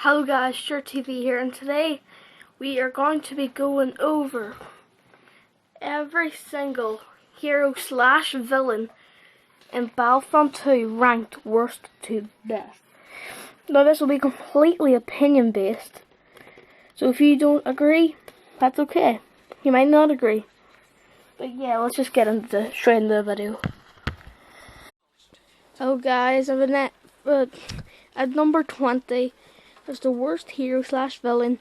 Hello guys, TV here, and today we are going to be going over every single hero slash villain in Battlefront 2 ranked worst to best. Now this will be completely opinion based, so if you don't agree, that's okay. You might not agree. But yeah, let's just get straight into the video. Oh guys, I'm at number 20. As the worst hero slash villain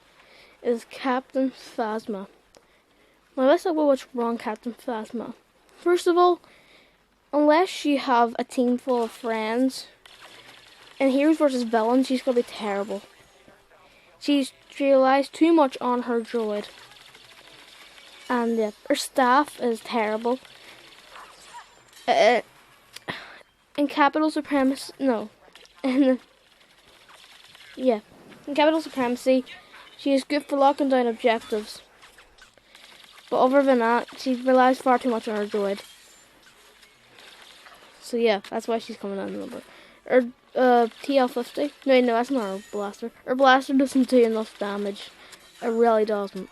is Captain Phasma. Now let's talk about what's wrong with Captain Phasma. First of all, unless you have a team full of friends, in heroes versus villains, she's gonna be terrible. She relies too much on her droid, and her staff is terrible. In Capital Supremacy, in Capital Supremacy, she is good for locking down objectives. But other than that, she relies far too much on her droid. So yeah, that's why she's coming down the number. Her TL-50. No, that's not her blaster. Her blaster doesn't do enough damage. It really doesn't.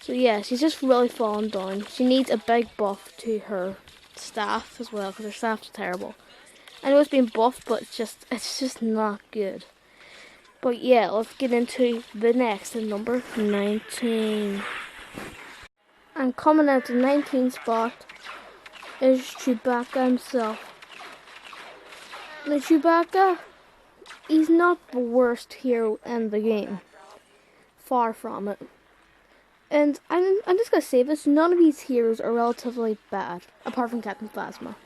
So yeah, she's just really falling down. She needs a big buff to her staff as well, because her staff's terrible. I know it's been buffed, but it's just not good. But yeah, let's get into the next, number 19. And coming out the 19th spot is Chewbacca himself. Now Chewbacca, he's not the worst hero in the game. Far from it. And I'm just gonna say this, none of these heroes are relatively bad, apart from Captain Phasma.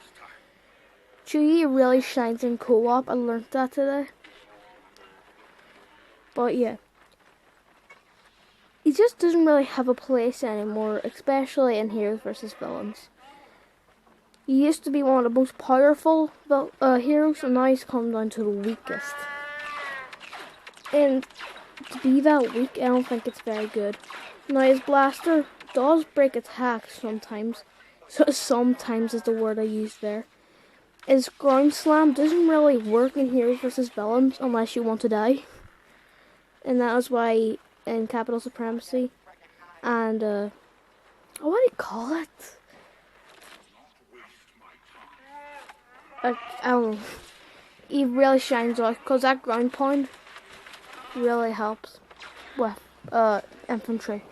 Chewie really shines in co-op, I learned that today. But yeah, he just doesn't really have a place anymore, especially in heroes versus villains. He used to be one of the most powerful heroes, and now he's come down to the weakest. And to be that weak, I don't think it's very good. Now his blaster does break attacks sometimes. So sometimes is the word I used there. His ground slam doesn't really work in heroes versus villains unless you want to die. And that was why in Capital Supremacy and what do you call it? I don't know. He really shines out because that ground pound really helps with infantry.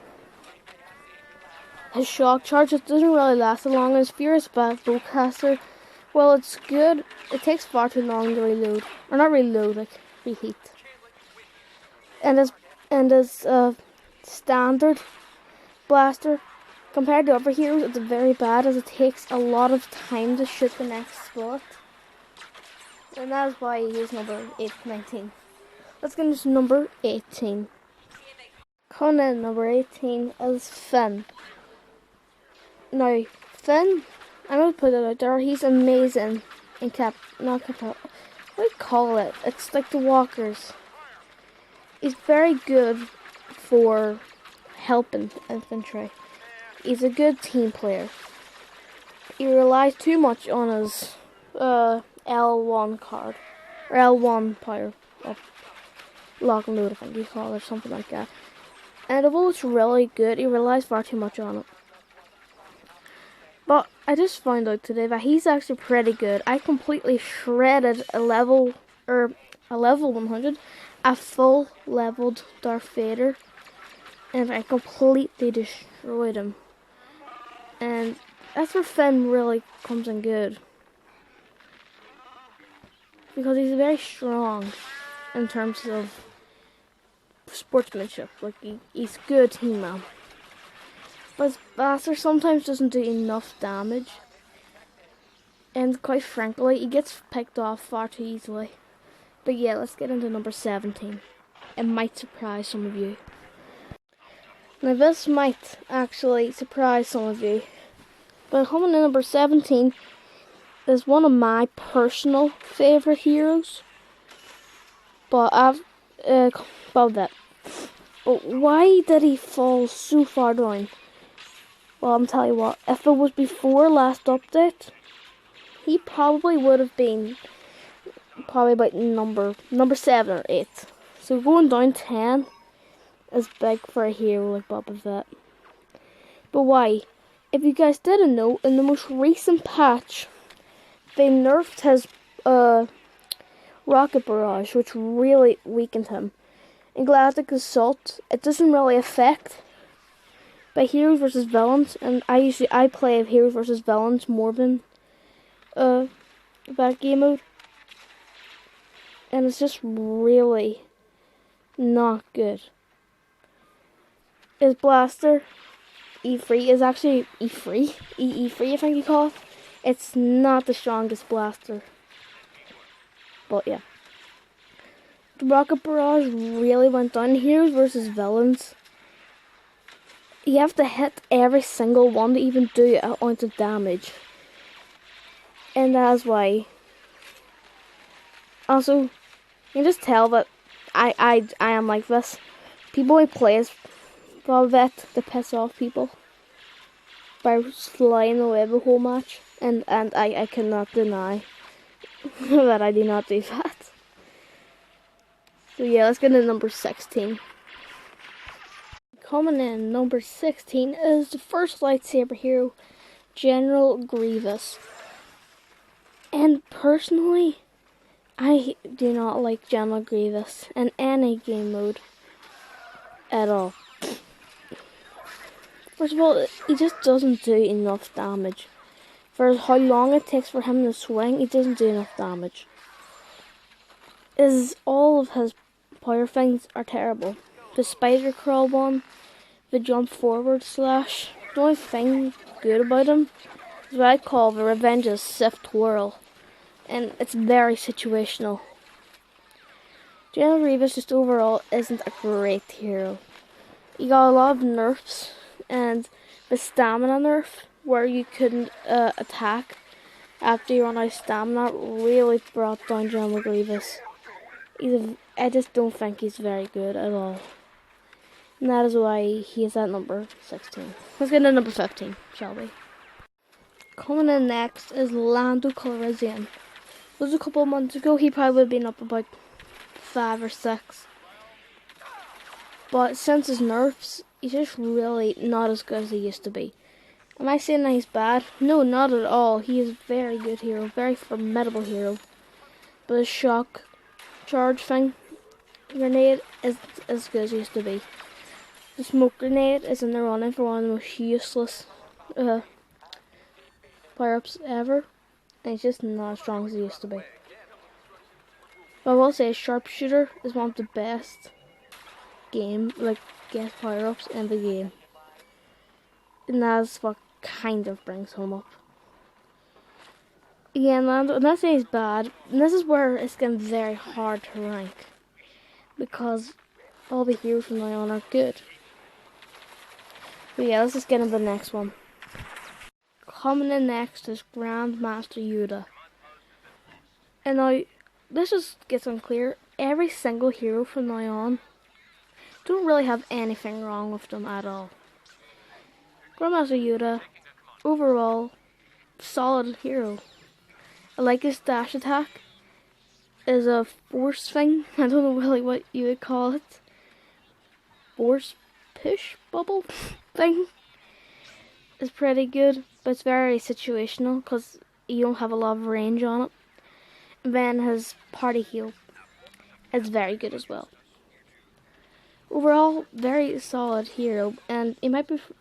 His shock charge, it doesn't really last as long as Furious Bowcaster. Well, it's good. It takes far too long to reload, or not reload, like reheat. And his standard blaster, compared to other heroes, it's very bad as it takes a lot of time to shoot the next spot. And that is why he is number 19. Let's get into number 18. Coming in number 18 is Finn. Now, Finn, I'm going to put it out there, he's amazing in what do you call it? It's like the walkers. He's very good for helping infantry. He's a good team player. He relies too much on his L1 card, or L1 power up, lock and load, I think you call it, or something like that. And although it's really good, he relies far too much on it. But I just found out today that he's actually pretty good. I completely shredded a level 100, a full leveled Darth Vader, and I completely destroyed him. And that's where Finn really comes in good, because he's very strong in terms of sportsmanship. Like he's a good team man. But his blaster sometimes doesn't do enough damage, and quite frankly, he gets picked off far too easily. But yeah, let's get into number 17. It might surprise some of you. Now this might actually surprise some of you, but coming in number 17 is one of my personal favourite heroes. But But why did he fall so far down? Well, I'm telling you what, if it was before last update, he probably would have been about number 7 or 8. So going down 10 is big for a hero like Boba Fett. But why? If you guys didn't know, in the most recent patch, they nerfed his rocket barrage, which really weakened him. In Galactic Assault, it doesn't really affect by heroes versus villains, and I play heroes versus villains more than that game mode, and it's just really not good. His blaster E3 is actually E3, E3 I think you call it. It's not the strongest blaster, but yeah. The rocket barrage really went down. Heroes versus villains, you have to hit every single one to even do an ounce of damage, and that's why. Also, you can just tell that I am like this. People who play as Boba Fett to piss off people by flying away the whole match, and I cannot deny that I do not do that. So yeah, let's get to number 16. Coming in number 16 is the first lightsaber hero, General Grievous. And personally, I do not like General Grievous in any game mode at all. First of all, he just doesn't do enough damage. For how long it takes for him to swing, he doesn't do enough damage. All of his power things are terrible. The spider crawl one, the jump forward slash. The only thing good about him is what I call the Revenge of Sith twirl, and it's very situational. General Grievous just overall isn't a great hero. He got a lot of nerfs, and the stamina nerf, where you couldn't attack after you run out of stamina, really brought down General Grievous. I just don't think he's very good at all. And that is why he is at number 16. Let's get to number 15, shall we? Coming in next is Lando Calrissian. It was a couple of months ago. He probably would have been up about 5 or 6. But since his nerfs, he's just really not as good as he used to be. Am I saying that he's bad? No, not at all. He is a very good hero, very formidable hero. But his shock charge thing, grenade, isn't as good as he used to be. The smoke grenade is in the running for one of the most useless power-ups ever, and he's just not as strong as he used to be. But I will say sharpshooter is one of the best guest power-ups in the game. And that's what kind of brings him up. Again, Lando, I'm not saying he's bad, and this is where it's getting very hard to rank, because all the heroes from now on are good. But yeah, let's just get into the next one. Coming in next is Grandmaster Yoda. And now, this just gets unclear. Every single hero from now on don't really have anything wrong with them at all. Grandmaster Yoda, overall, solid hero. I like his dash attack. Is a force thing. I don't know really what you would call it. Force push bubble thing is pretty good, but it's very situational because you don't have a lot of range on it. And then his party heal is very good as well. Overall, very solid hero, and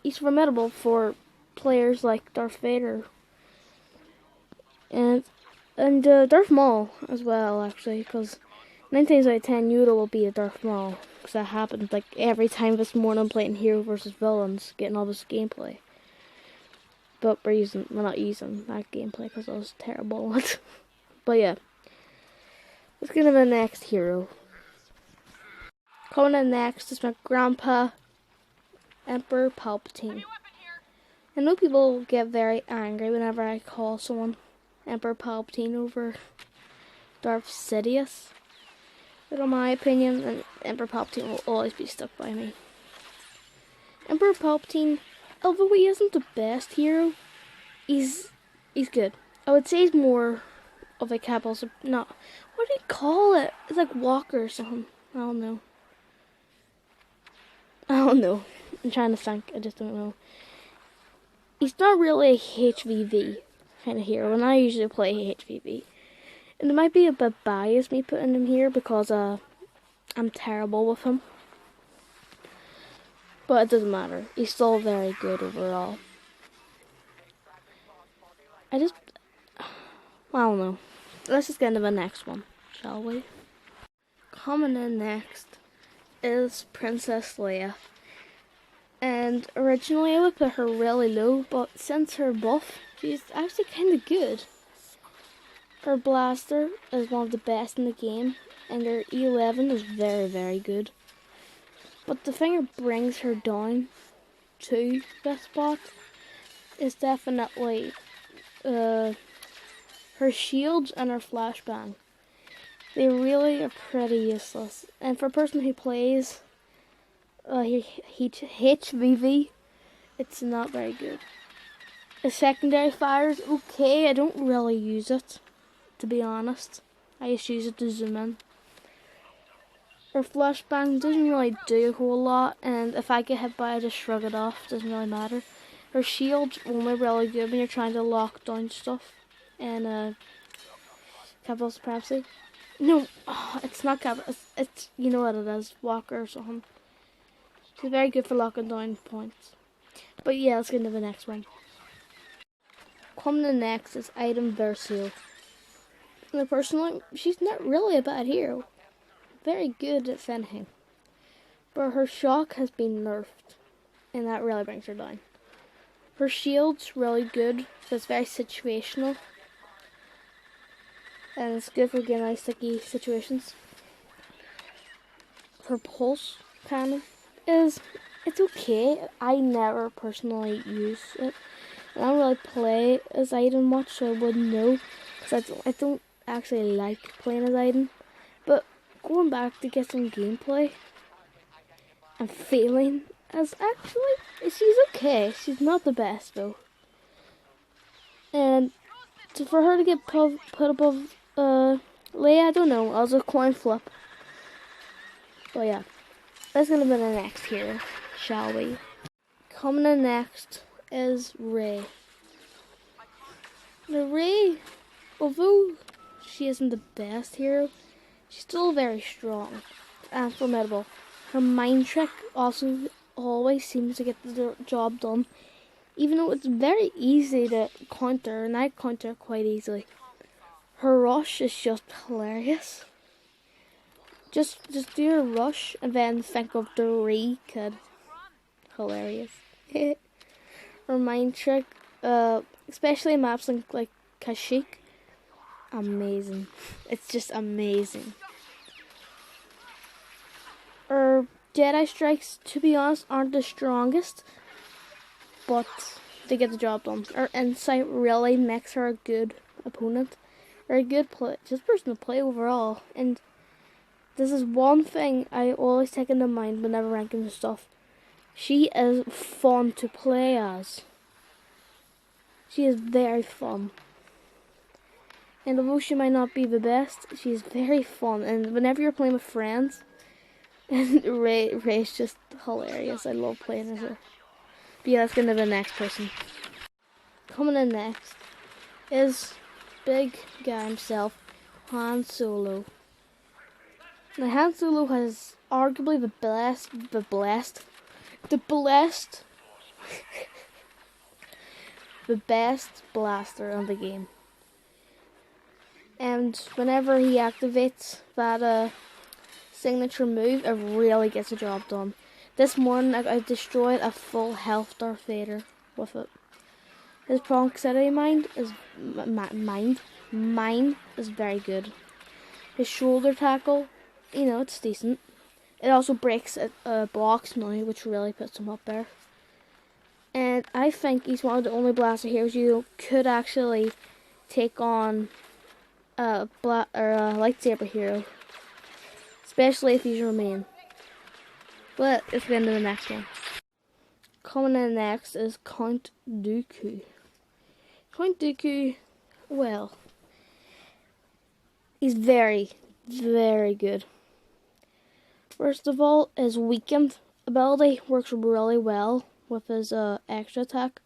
he's formidable for players like Darth Vader and Darth Maul as well, actually, because 9 times out of 10 Yoda will be a Darth Maul, because that happened like every time this morning playing hero versus villains, getting all this gameplay. But we're not using that gameplay because that was terrible. But yeah, let's get to the next hero. Coming in next is my grandpa, Emperor Palpatine. I know people get very angry whenever I call someone Emperor Palpatine over Darth Sidious. But in my opinion, Emperor Palpatine will always be stuck by me. Emperor Palpatine, although he isn't the best hero, he's good. I would say he's more of a what do you call it? It's like Walker or something. I don't know. I don't know. I'm trying to think. I just don't know. He's not really a HVV kind of hero, and I usually play HVV. And it might be a bit biased me putting him here because I'm terrible with him. But it doesn't matter. He's still very good overall. I don't know. Let's just get into the next one, shall we? Coming in next is Princess Leia. And originally I would put her really low, but since her buff, she's actually kind of good. Her blaster is one of the best in the game, and her E11 is very, very good. But the thing that brings her down to this spot is definitely her shields and her flashbang. They really are pretty useless. And for a person who plays HVV, it's not very good. The secondary fire is okay. I don't really use it, to be honest. I just use it to zoom in. Her flashbang doesn't really do a whole lot, and if I get hit by it, I just shrug it off. Doesn't really matter. Her shield's only really good when you're trying to lock down stuff. And capital supremacy. No, it's not capital. It's you know what it is, Walker or something. She's very good for locking down points. But yeah, let's get into the next one. Coming in next is Item Versio. And personally, she's not really a bad hero. Very good at fending. But her shock has been nerfed, and that really brings her down. Her shield's really good, so it's very situational. And it's good for getting out of sticky situations. Her pulse cannon it's okay. I never personally use it. I don't really play as Aiden much, so I wouldn't know. Because I don't actually like playing as Aiden. But going back to get some gameplay, I'm feeling as actually, she's okay. She's not the best though. And for her to get put above Leia, I don't know. I was a coin flip. But yeah, let's get into the next hero, shall we? Coming in next is Rey. Now Rey, although she isn't the best hero, she's still very strong and formidable. Her mind trick also always seems to get the job done, even though it's very easy to counter, and I counter quite easily. Her rush is just hilarious. Just do a rush and then think of the Rey kid. Hilarious. Her mind trick, especially in maps like Kashyyyk, amazing. It's just amazing. Her Jedi strikes, to be honest, aren't the strongest, but they get the job done. Her insight really makes her a good opponent, or a good just person to play overall. And this is one thing I always take into mind whenever ranking the stuff. She is fun to play as. She is very fun. And although she might not be the best, she is very fun. And whenever you're playing with friends, and Rey's just hilarious. I love playing as her. But yeah, let's get into the next person. Coming in next is big guy himself, Han Solo. Now Han Solo has arguably the best blaster in the game. And whenever he activates that signature move, it really gets the job done. This morning I destroyed a full health Darth Vader with it. His proximity mine is very good. His shoulder tackle, you know, it's decent. It also breaks blocks now, which really puts him up there. And I think he's one of the only blaster heroes you could actually take on a lightsaber hero, especially if he's your main. But let's get into the next one. Coming in next is Count Dooku. Count Dooku, well, he's very, very good. First of all, his weakened ability works really well with his extra attack.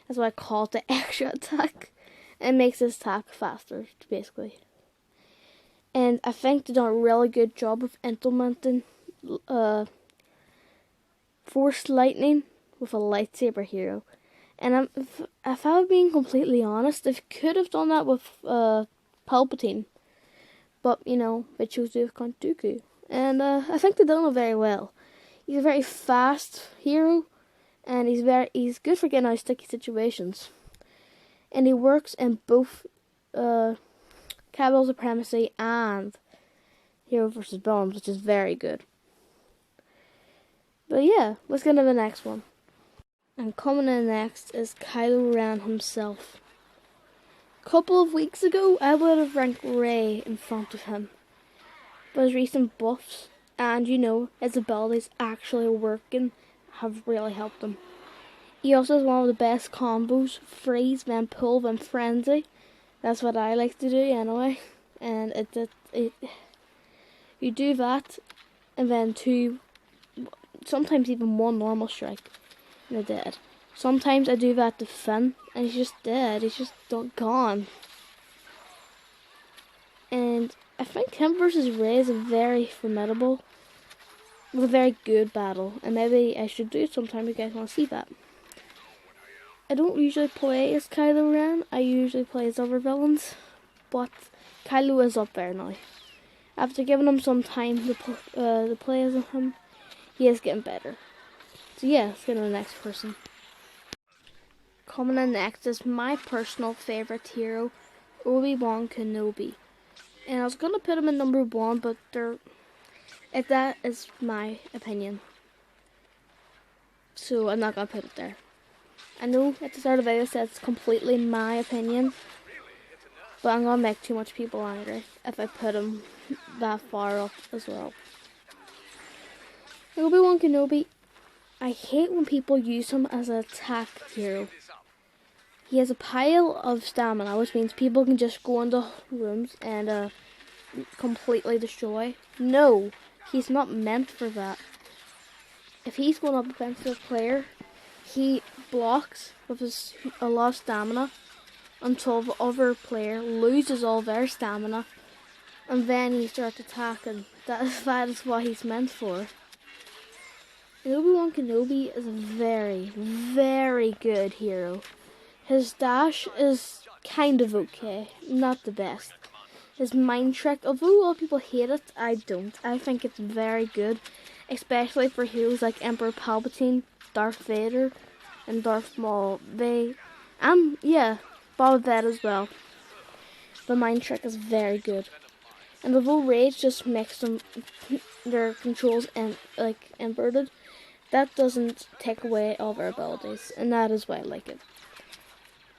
That's why I call it the extra attack. It makes his attack faster, basically. And I think they done a really good job of implementing Force Lightning with a lightsaber hero. And if I'm being completely honest, they could have done that with Palpatine. But, they chose to do with Count Dooku. And I think they've done it very well. He's a very fast hero, and he's good for getting out of sticky situations. And he works in both Capital Supremacy and Hero vs. Villains, which is very good. But yeah, let's get to the next one. And coming in next is Kylo Ren himself. A couple of weeks ago, I would have ranked Rey in front of him. But his recent buffs and, his abilities actually working have really helped him. He also has one of the best combos, freeze, then pull, then frenzy. That's what I like to do anyway. And you do that, and then two, sometimes even one normal strike, and they're dead. Sometimes I do that to Finn, and he's just dead. He's just gone. And I think him versus Rey is a very good battle, and maybe I should do it sometime if you guys want to see that. I don't usually play as Kylo Ren, I usually play as other villains, but Kylo is up there now. After giving him some time to play as him, he is getting better. So yeah, let's get to the next person. Coming in next is my personal favourite hero, Obi-Wan Kenobi. And I was going to put him in number 1, but that is my opinion. So I'm not going to put it there. I know at the start of the video I said it's completely my opinion, but I'm going to make too much people angry if I put him that far up as well. Obi-Wan Kenobi, I hate when people use him as an attack hero. He has a pile of stamina, which means people can just go into rooms and completely destroy. No, he's not meant for that. If he's going up against a player, he blocks with a lot of stamina until the other player loses all their stamina, and then he starts attacking. That is what he's meant for. And Obi-Wan Kenobi is a very, very good hero. His dash is kind of okay, not the best. His mind trick, although a lot of people hate it, I don't. I think it's very good, especially for heroes like Emperor Palpatine, Darth Vader, and Darth Maul. Boba Fett as well. The mind trick is very good. And although Rage just makes their controls inverted, that doesn't take away all their abilities, and that is why I like it.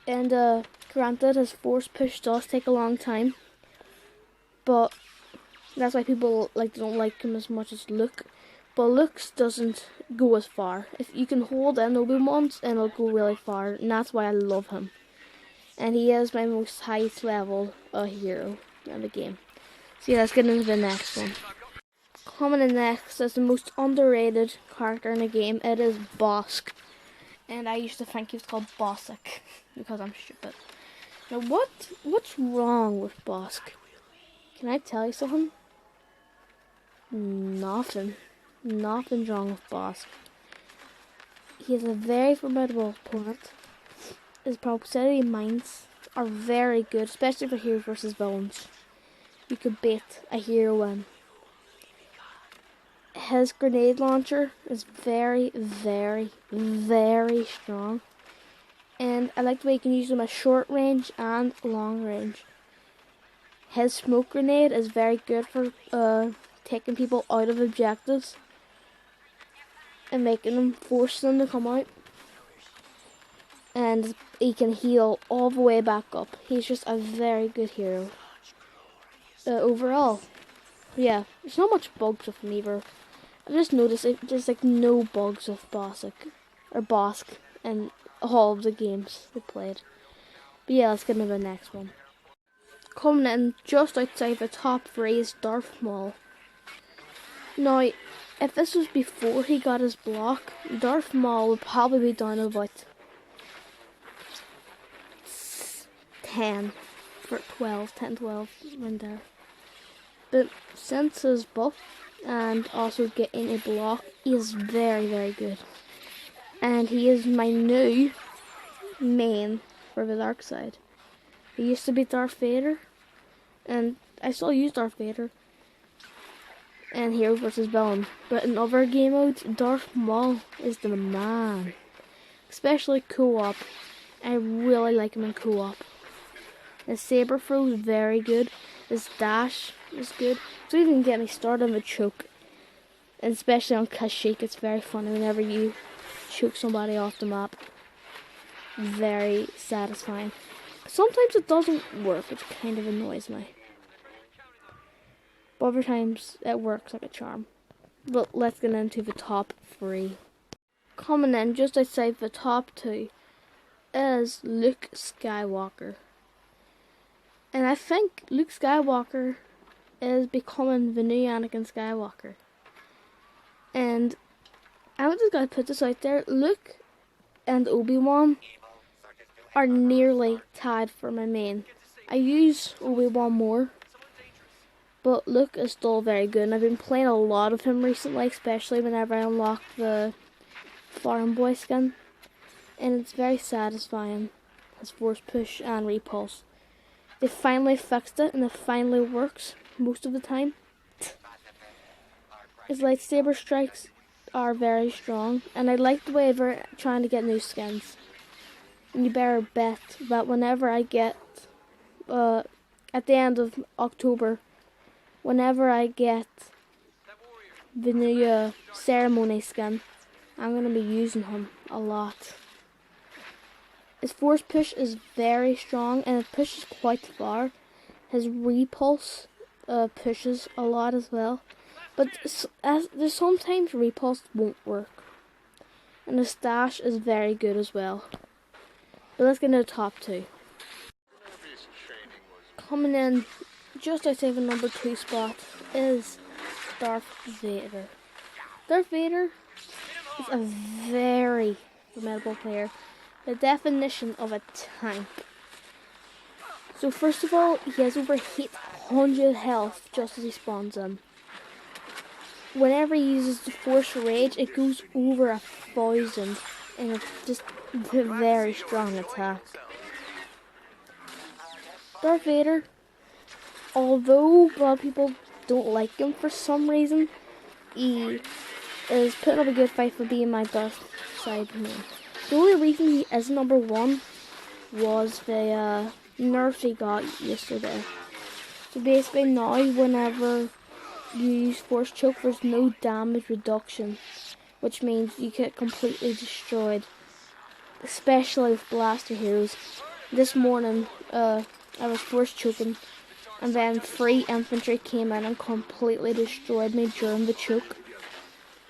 And granted, his force push does take a long time, but that's why people don't like him as much as Luke. But Luke's doesn't go as far. If you can hold in Obi-Wan's, and it'll go really far, and that's why I love him. And he is my most highest level hero in the game. So yeah, let's get into the next one. Coming in next is the most underrated character in the game. It is Bosk. And I used to think he was called Bossick because I'm stupid. Now what's wrong with Bosk? Can I tell you something? Nothing. Nothing's wrong with Bosk. He is a very formidable opponent. His proximity mines are very good, especially for heroes versus villains. You could bait a hero in. His grenade launcher is very, very, very strong. And I like the way you can use them at short range and long range. His smoke grenade is very good for taking people out of objectives and forcing them to come out. And he can heal all the way back up. He's just a very good hero. Overall, yeah, there's not much bugs with him either. I've just noticed there's no bugs with Bosk in all of the games we played. But yeah, let's get into the next one. Coming in just outside the top 3 is Darth Maul. Now, if this was before he got his block, Darth Maul would probably be down about 10 for 12, 10, 12 around there. But since his buff and also getting a block, he is very, very good. And he is my new main for the dark side. He used to be Darth Vader, and I still use Darth Vader and Hero vs. Villain. But in other game modes, Darth Maul is the man. Especially co-op. I really like him in co-op. His saber throw is very good. His dash is good. So even get me started on the choke. And especially on Kashyyyk, it's very funny whenever you choke somebody off the map. Very satisfying. Sometimes it doesn't work, which kind of annoys me. But other times it works like a charm. But let's get into the top 3. Coming in just outside the top 2 is Luke Skywalker. And I think Luke Skywalker is becoming the new Anakin Skywalker. And I'm just going to put this out there. Luke and Obi-Wan are nearly tied for my main. I use Obi-Wan more, but Luke is still very good. And I've been playing a lot of him recently, especially whenever I unlock the Farm Boy skin. And it's very satisfying, his force push and repulse. They finally fixed it and it finally works most of the time. His lightsaber strikes are very strong, and I like the way they're trying to get new skins. And you better bet that whenever I get, at the end of October, whenever I get the new ceremony skin, I'm going to be using him a lot. His force push is very strong and it pushes quite far. His repulse pushes a lot as well. But there's sometimes repulse won't work. And his dash is very good as well. But let's get into the top 2. Coming in just outside the number 2 spot is Darth Vader. Darth Vader is a very formidable player. The definition of a tank. So first of all, he has over 800 health just as he spawns in. Whenever he uses the Force Rage, it goes over 1,000, and it's just a very strong attack. Darth Vader, although a lot of people don't like him for some reason, he is putting up a good fight for being my Darth side main. The only reason he is number 1 was the nerf he got yesterday. So basically now, whenever you use Force Choke, there's no damage reduction, which means you get completely destroyed, especially with blaster heroes. This morning, I was Force Choking, and then 3 infantry came in and completely destroyed me during the choke.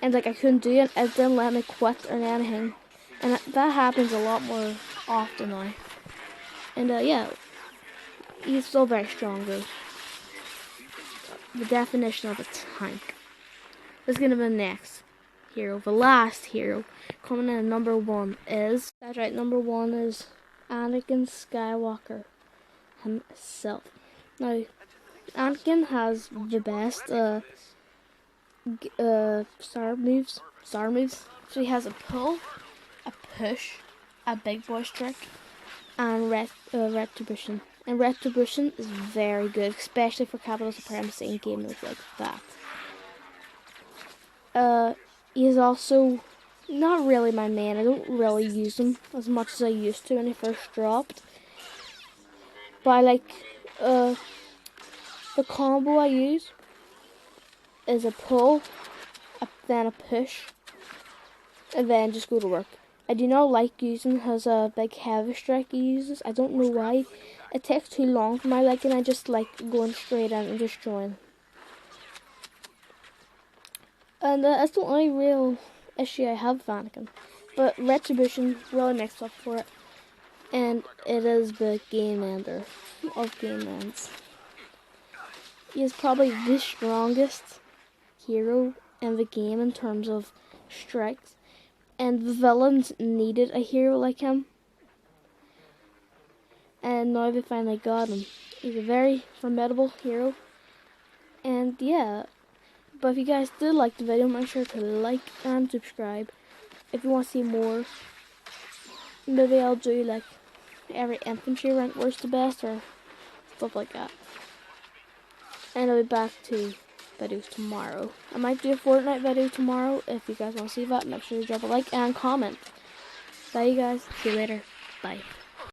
And like I couldn't do it, it didn't let me quit or anything. And that happens a lot more often now. And yeah, he's still very strong though. The definition of a tank. Let's get into the next hero. The last hero coming in at number 1 is, that's right, number 1 is Anakin Skywalker himself. Now, Anakin has the best star moves. So he has a pull, a push, a big boy strike, and retribution. And retribution is very good, especially for capital supremacy in game modes like that. He is also not really my main. I don't really use him as much as I used to when he first dropped. But I like the combo I use is a pull, then a push, and then just go to work. I do not like using his big heavy strike he uses. I don't know why. It takes too long for my liking. I just like going straight in and destroying. And that's the only real issue I have with Anakin. But Retribution really makes up for it. And it is the game ender of game ends. He is probably the strongest hero in the game in terms of strength, and the villains needed a hero like him, and now they finally got him. He's a very formidable hero, and yeah. But if you guys did like the video, make sure to like and subscribe. If you want to see more, maybe I'll do like every infantry rank worst to best or stuff like that. And I'll be back to videos tomorrow. I might do a Fortnite video tomorrow. If you guys want to see that, make sure to drop a like and comment. Bye you guys. See you later. Bye.